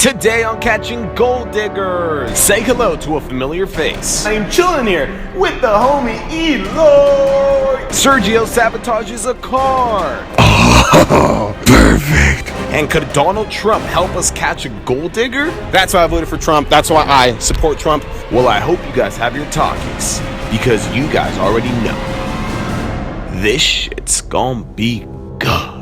Today on Catching Gold Diggers, say hello to a familiar face. I'm chilling here with the homie Eloy. Sergio sabotages a car. Oh, perfect. And could Donald Trump help us catch a gold digger? That's why I voted for Trump. That's why I support Trump. Well, I hope you guys have your talkies, because you guys already know this shit's gonna be good.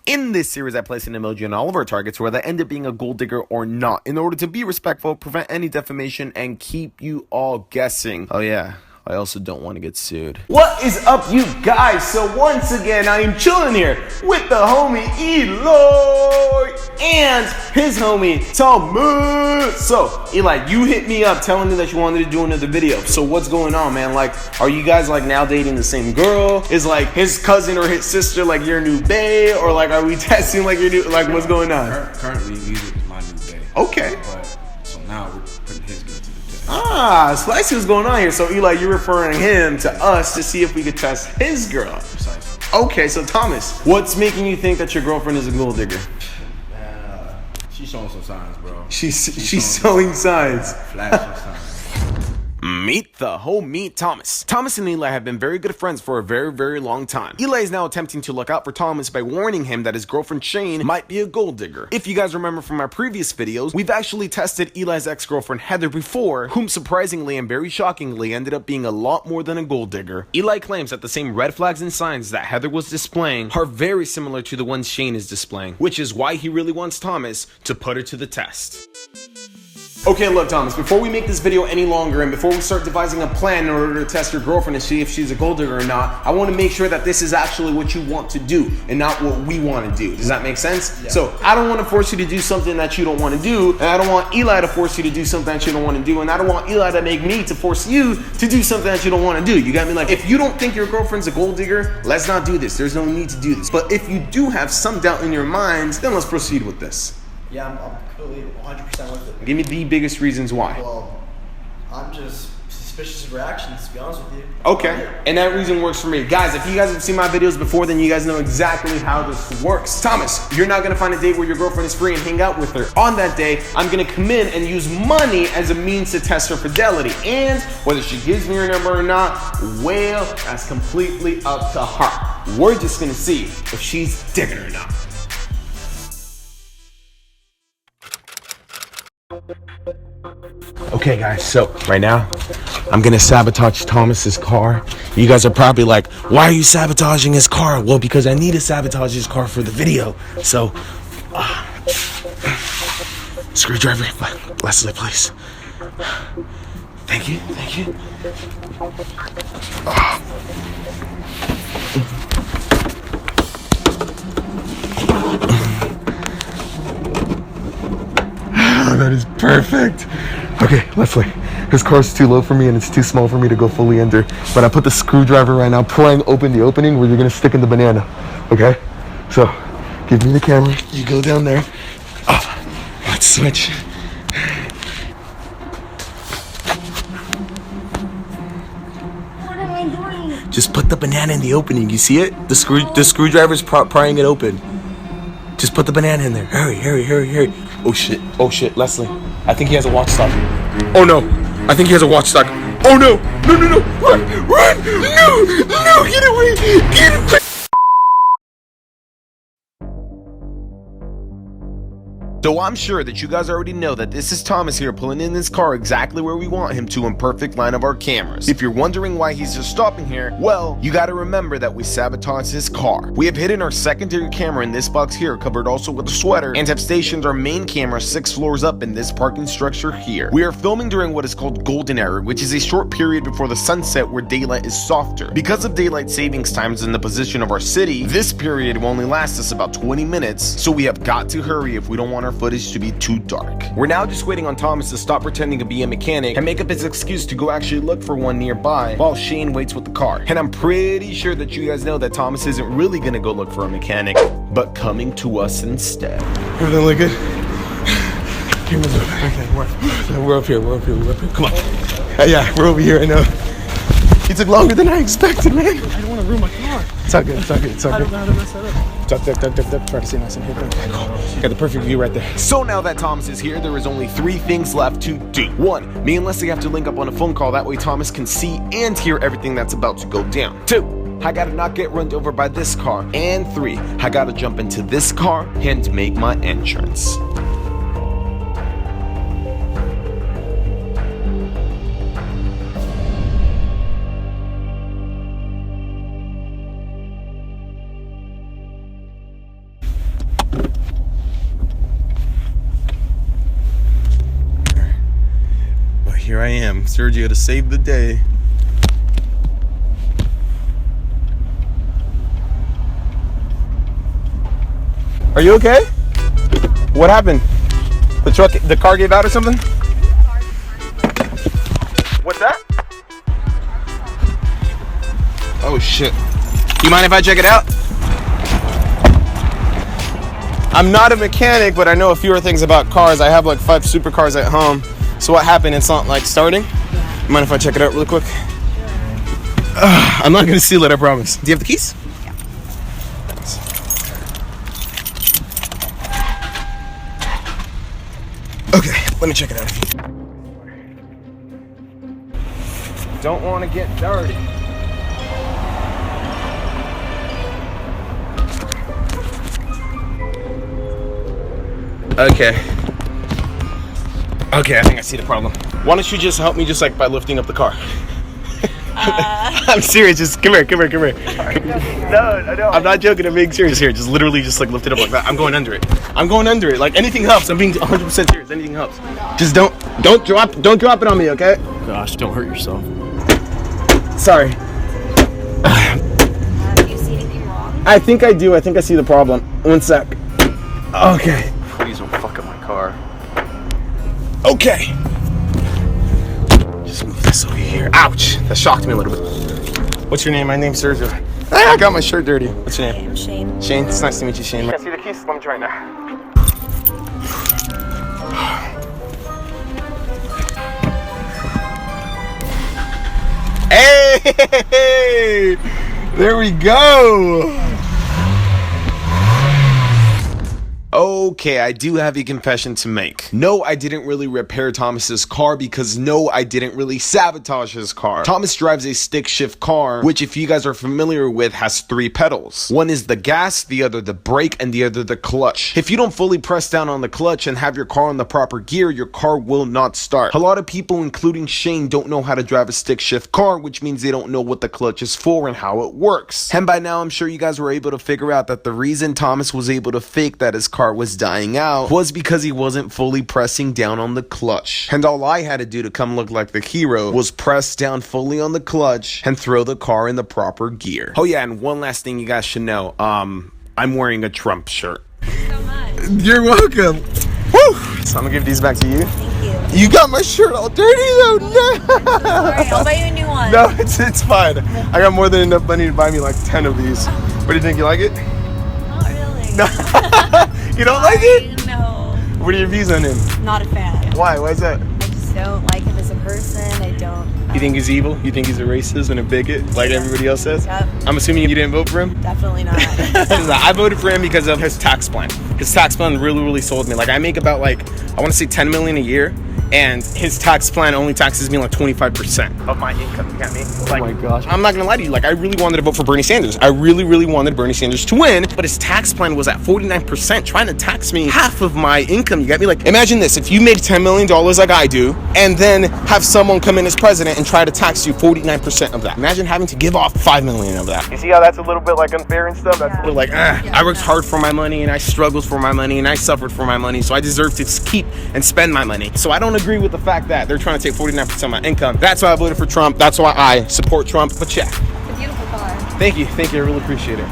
In this series, I place an emoji on all of our targets, whether they end up being a gold digger or not, in order to be respectful, prevent any defamation, and keep you all guessing. Oh yeah, I also don't want to get sued. What is up, you guys? So once again, I am chilling here with the homie Eloy and his homie Thomas. So Eli, you hit me up telling me that you wanted to do another video. So what's going on, man? Like, are you guys like now dating the same girl? Is like his cousin or his sister like your new bae? Or like, are we testing like your new, like what's going on? Currently, music is my new bae. Okay. But so now we're putting his girl to the test. So I see what's going on here. So Eli, you're referring him to us to see if we could test his girl. Precisely. Okay, so Thomas, what's making you think that your girlfriend is a gold digger? Man, she's showing some signs, bro. She's showing signs. Flashing signs. Meet the homie Thomas. Thomas and Eli have been very good friends for a very, very long time. Eli is now attempting to look out for Thomas by warning him that his girlfriend Shane might be a gold digger. If you guys remember from our previous videos, we've actually tested Eli's ex-girlfriend Heather before, whom surprisingly and very shockingly ended up being a lot more than a gold digger. Eli claims that the same red flags and signs that Heather was displaying are very similar to the ones Shane is displaying, which is why he really wants Thomas to put her to the test. Okay, look, Thomas, before we make this video any longer and before we start devising a plan in order to test your girlfriend and see if she's a gold digger or not, I want to make sure that this is actually what you want to do and not what we want to do. Does that make sense? Yeah. So I don't want to force you to do something that you don't want to do, and I don't want Eli to force you to do something that you don't want to do, and I don't want Eli to make me to force you to do something that you don't want to do. You got me? Like, if you don't think your girlfriend's a gold digger, let's not do this. There's no need to do this. But if you do have some doubt in your minds, then let's proceed with this. Yeah, I'm completely 100% with it. Give me the biggest reasons why. Well, I'm just suspicious of reactions, to be honest with you. Okay, and that reason works for me. Guys, if you guys have seen my videos before, then you guys know exactly how this works. Thomas, you're not gonna find a date where your girlfriend is free and hang out with her. On that day, I'm gonna come in and use money as a means to test her fidelity. And whether she gives me her number or not, well, that's completely up to her. We're just gonna see if she's digging or not. Okay guys, so right now I'm gonna sabotage Thomas's car. You guys are probably like, why are you sabotaging his car? Well, because I need to sabotage his car for the video. So screwdriver, Leslie, please. Thank you. That is perfect. Okay, Leslie, his car's too low for me and it's too small for me to go fully under. But I put the screwdriver right now, prying open the opening where you're gonna stick in the banana. Okay? So, give me the camera. You go down there. Let's switch. What am I doing? Just put the banana in the opening. You see it? The screwdriver's prying it open. Just put the banana in there. Hurry. Oh shit, Leslie. I think he has a watch stock. Oh no, I think he has a watch stock. Oh no, run, no, get away. So I'm sure that you guys already know that this is Thomas here pulling in this car exactly where we want him to in perfect line of our cameras. If you're wondering why he's just stopping here, well, you gotta remember that we sabotaged his car. We have hidden our secondary camera in this box here, covered also with a sweater, and have stationed our main camera 6 floors up in this parking structure here. We are filming during what is called golden hour, which is a short period before the sunset where daylight is softer. Because of daylight savings times and the position of our city, this period will only last us about 20 minutes, so we have got to hurry if we don't want our footage to be too dark. We're now just waiting on Thomas to stop pretending to be a mechanic and make up his excuse to go actually look for one nearby while Shane waits with the car. And I'm pretty sure that you guys know that Thomas isn't really gonna go look for a mechanic, but coming to us instead. Everything look good? Okay, we're up here. Come on. Yeah, we're over here, I know. It took longer than I expected, man. I don't want to ruin my car. It's all good. I don't know how to mess that up. Duck. Try to stay nice and here. Okay, cool. Got the perfect view right there. So now that Thomas is here, there is only 3 things left to do. 1, me and Leslie have to link up on a phone call, that way Thomas can see and hear everything that's about to go down. 2, I gotta not get run over by this car. And 3, I gotta jump into this car and make my entrance. Here I am, Sergio, to save the day. Are you okay? What happened? The car gave out or something? What's that? Oh shit. You mind if I check it out? I'm not a mechanic, but I know a few things about cars. I have like 5 supercars at home. So what happened? It's not like starting? Yeah. Mind if I check it out really quick? I'm not gonna steal it, I promise. Do you have the keys? Yeah. Okay, let me check it out. Don't want to get dirty. Okay, I think I see the problem. Why don't you just help me just like by lifting up the car? I'm serious, just come here. No, I'm not joking, I'm being serious here. Just literally just like lift it up like that. I'm going under it. Like anything helps. I'm being 100% serious. Anything helps. Just don't drop it on me, okay? Gosh, don't hurt yourself. Sorry. Do you see anything wrong? I think I do. I think I see the problem. 1 sec. Okay. Please don't fuck up my car. Okay. Just move this over here. Ouch! That shocked me a little bit. What's your name? My name's Sergio. I got my shirt dirty. What's your name? I'm Shane. Shane. It's nice to meet you, Shane. Can I see the keys? Let me try now. Hey! There we go. Okay, I do have a confession to make. No, I didn't really repair Thomas's car because no, I didn't really sabotage his car. Thomas drives a stick shift car, which if you guys are familiar with, has 3 pedals. One is the gas, the other the brake, and the other the clutch. If you don't fully press down on the clutch and have your car on the proper gear, your car will not start. A lot of people, including Shane, don't know how to drive a stick shift car, which means they don't know what the clutch is for and how it works. And by now, I'm sure you guys were able to figure out that the reason Thomas was able to fake that his car was dying out was because he wasn't fully pressing down on the clutch. And all I had to do to come look like the hero was press down fully on the clutch and throw the car in the proper gear. Oh yeah, and one last thing you guys should know, I'm wearing a Trump shirt. So much. You're welcome. Woo! So I'm gonna give these back to you. Thank you. You got my shirt all dirty though. No. Alright, I'll buy you a new one. No, it's fine. I got more than enough money to buy me like 10 of these. What do you think? You like it? Not really. No. You don't like it? No. What are your views on him? Not a fan. Why? Why is that? I just don't like him as a person. I don't. You think he's evil? You think he's a racist and a bigot like everybody else says? Yep. I'm assuming you didn't vote for him? Definitely not. I voted for him because of his tax plan. His tax plan really sold me. Like I make about like, I want to say 10 million a year. and his tax plan only taxes me like 25% of my income. You get me? Like, Oh my gosh. I'm not gonna lie to you. Like, I really wanted to vote for Bernie Sanders. I really wanted Bernie Sanders to win, but his tax plan was at 49%, trying to tax me half of my income. You get me? Like, imagine this: if you made $10 million like I do, and then have someone come in as president and try to tax you 49% of that. Imagine having to give off $5 million of that. You see how that's a little bit like unfair and stuff? That's a little like, I worked hard for my money, and I struggled for my money, and I suffered for my money, so I deserve to keep and spend my money. So I don't agree with the fact that they're trying to take 49% of my income. That's why I voted for Trump. That's why I support Trump. But yeah. It's a beautiful car. Thank you. I really appreciate it.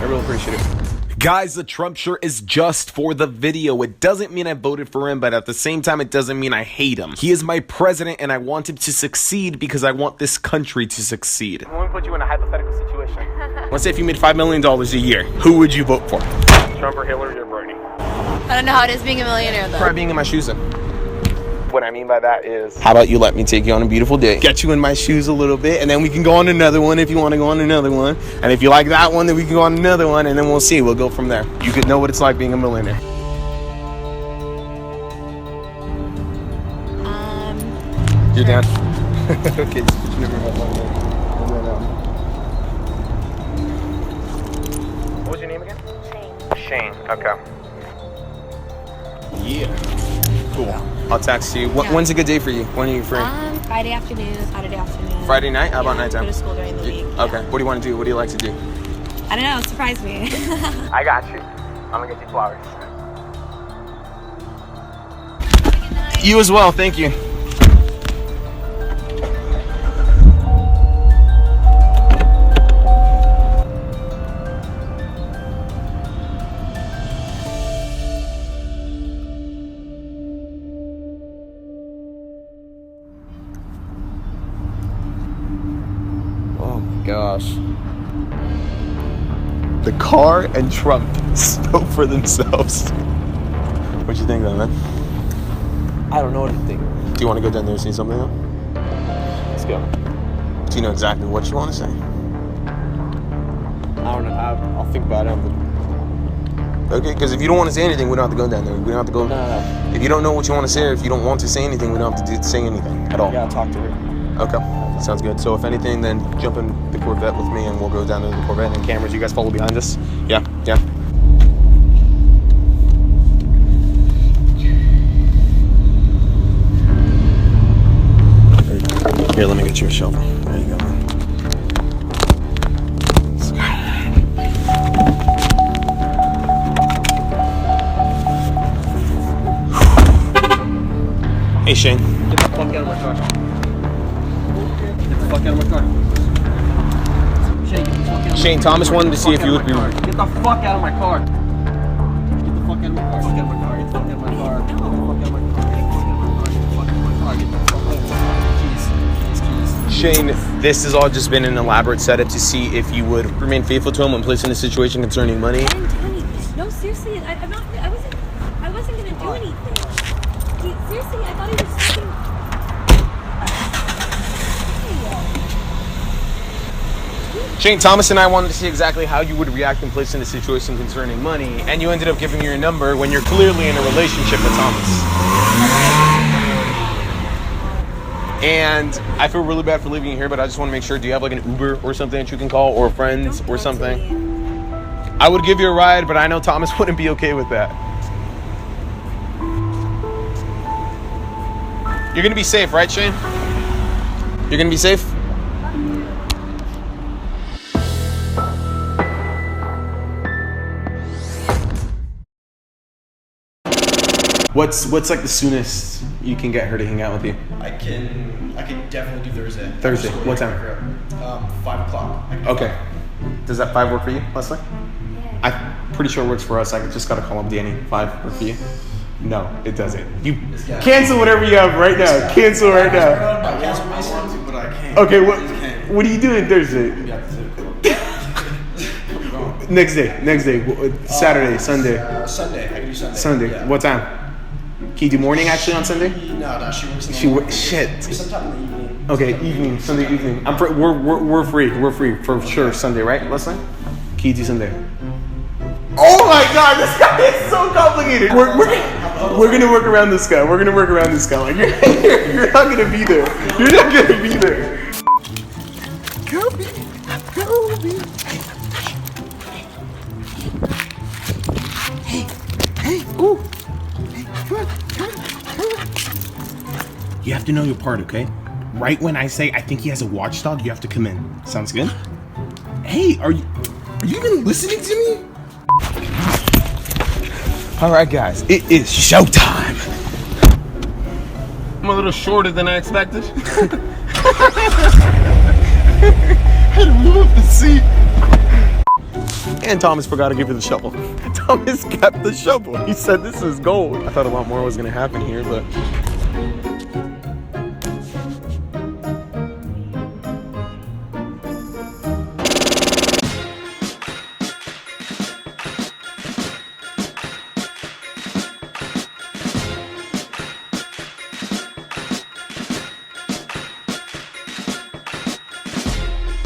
Guys, the Trump shirt is just for the video. It doesn't mean I voted for him, but at the same time, it doesn't mean I hate him. He is my president, and I want him to succeed because I want this country to succeed. Let me put you in a hypothetical situation. Let's say if you made $5 million a year, who would you vote for? Trump or Hillary or Bernie? I don't know how it is being a millionaire though. Try being in my shoes then. What I mean by that is, how about you let me take you on a beautiful day, get you in my shoes a little bit, and then we can go on another one if you want to go on another one. And if you like that one, then we can go on another one, and then we'll see. We'll go from there. You could know what it's like being a millionaire. You're down? Okay, just put your number on my phone. What was your name again? Shane. Okay. Yeah. Cool. I'll text you. When's a good day for you? When are you free? Friday afternoon, Saturday afternoon. Friday night? How about nighttime? Go to school during the week. Okay. What do you want to do? What do you like to do? I don't know. Surprise me. I got you. I'm gonna get you flowers. Good night. You as well. Thank you. Gosh. The car and Trump spoke for themselves. What you think though, man? I don't know what to think. Do you want to go down there and see something though? Let's go. Do you know exactly what you want to say? I don't know. I'll think about it. Okay, because if you don't want to say anything, we don't have to go down there. We don't have to go. No. If you don't know what you want to say, or if you don't want to say anything, we don't have to say anything at all. Yeah, I'll talk to her. Okay, sounds good. So if anything, then jump in the Corvette with me and we'll go down to the Corvette and cameras. You guys follow behind us? Yeah. Here, let me get you a shovel. There you go, man. Hey, Shane. Get the fuck out of my car. Get the fuck out of my car. Shane, get the fuck out of my car. Shane, Thomas wanted to see if you would be. Get the fuck out of my car. Get the fuck out of my car. Get the fuck out of my car. Get the fuck out of my car. Get the fuck out of my car. Get the fuck out of my car. Shane, this has all just been an elaborate setup to see if you would remain faithful to him when placed in a situation concerning money. I didn't do anything. No, seriously, I wasn't gonna do anything. Seriously, I thought he was fucking. Shane, Thomas and I wanted to see exactly how you would react when placed in a situation concerning money, and you ended up giving me your number when you're clearly in a relationship with Thomas. And I feel really bad for leaving you here, but I just want to make sure, do you have like an Uber or something that you can call, or friends or something? I would give you a ride, but I know Thomas wouldn't be okay with that. You're gonna be safe, right, Shane? You're gonna be safe? What's like the soonest you can get her to hang out with you? I can definitely do Thursday. Thursday. Just What go time? pick her up. 5 o'clock. I can do Okay. 5. Does that 5 work for you, Leslie? I'm pretty sure it works for us. I just gotta call up Danny. 5 work for you? No, it doesn't. You cancel whatever you have right now. Cancel right now. I want to, but I can't. Okay, what are you doing Thursday? Next day. Saturday, Sunday. Sunday. I can do Sunday. Sunday. Yeah. What time? Can you do morning actually on Sunday? No, she works in the She morning. shit. Sometime in the evening. Okay, evening, Sunday evening. We're free. We're free for sure Sunday, right, Leslie? Can you do Sunday? Oh my God, this guy is so complicated. How We're gonna work around this guy. We're gonna work around this guy. Like you're not gonna be there. You're not gonna be there. Kobe. Hey. Ooh. Hey, come on. You have to know your part, okay? Right when I say I think he has a watchdog, you have to come in. Sounds good? Hey, are you even listening to me? All right, guys, it is showtime. I'm a little shorter than I expected. I had to move up the seat. And Thomas forgot to give you the shovel. Thomas kept the shovel. He said this is gold. I thought a lot more was gonna happen here, but